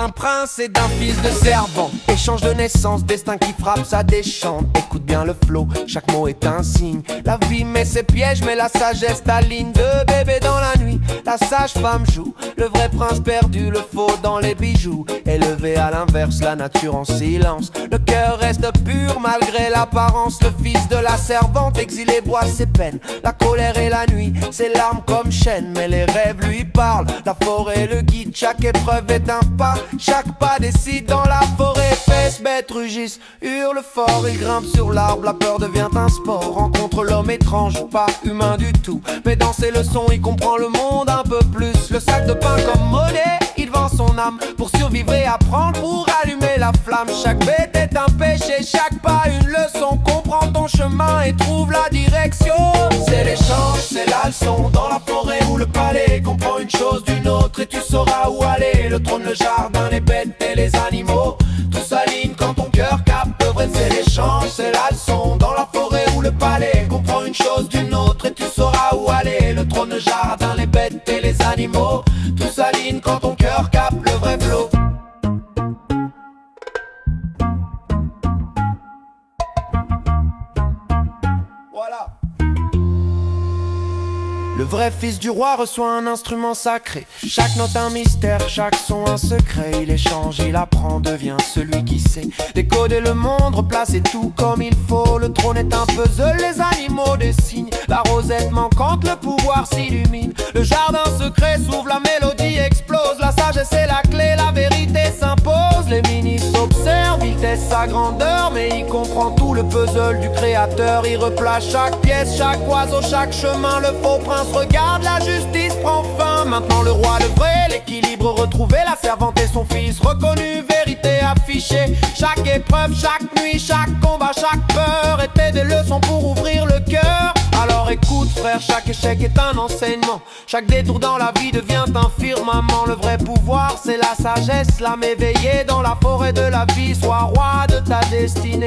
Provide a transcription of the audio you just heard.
d'un prince et d'un fils de servant. Échange de naissance, destin qui frappe, ça déchante. Écoute bien le flow, chaque mot est un signe. La vie met ses pièges, mais la sagesse t'aligne. De bébé dans la nuit, la sage-femme joue le vrai prince perdu, le faux dans les bijoux. Élevé à l'inverse, la nature en silence. Le cœur reste pur malgré l'apparence. Le fils de la servante exilé boit ses peines. La colère et la nuit, ses larmes comme chaînes. Mais les rêves lui parlent, la forêt le guide. Chaque épreuve est un pas, chaque pas décide dans la forêt. Épaisse, bêtes rugissent, hurle fort. Il grimpe sur l'arbre, la peur devient un sport. Rencontre l'homme étrange, pas humain du tout. Mais dans ses leçons, il comprend le monde un peu plus. Le sac de pain comme monnaie, il vend son âme pour survivre et apprendre, pour allumer la flamme. Chaque bête est un péché, chaque pas une leçon. Comprends ton chemin et trouve la direction. C'est l'échange, c'est la leçon. Dans la forêt ou le palais, comprends une chose d'une autre et tu sauras où aller. Le trône, le jardin, les bêtes et les animaux, tout s'aligne quand ton cœur capte le vrai. C'est l'échange, c'est la leçon. Dans la forêt ou le palais, comprends une chose d'une autre et tu sauras où aller. Le trône, le jardin, les bêtes et les animaux, tout s'aligne quand ton cœur capte le vrai flow. Voilà. Le vrai fils du roi reçoit un instrument sacré. Chaque note un mystère, chaque son un secret. Il échange, il apprend, devient celui qui sait décoder le monde, replacer tout comme il faut. Le trône est un puzzle, les animaux dessinent. La rosette manquante, le pouvoir s'illumine. Le jardin secret s'ouvre, la mélodie explose. La sagesse est la clé, la vérité s'impose. Les ministres observent, il teste sa grandeur, mais il comprend tout le puzzle du créateur. Il replace chaque pièce, chaque oiseau, chaque chemin. Le faux prince regarde, la justice prend fin. Maintenant le roi le vrai, l'équilibre retrouvé. La servante et son fils reconnus, vérité affichée. Chaque épreuve, chaque nuit, chaque combat, chaque peur étaient des leçons pour ouvrir le cœur. Alors écoute frère, chaque échec est un enseignement. Chaque détour dans la vie devient un firmament. Le vrai pouvoir c'est la sagesse, l'âme éveillée dans la forêt de la vie. Sois roi de ta destinée.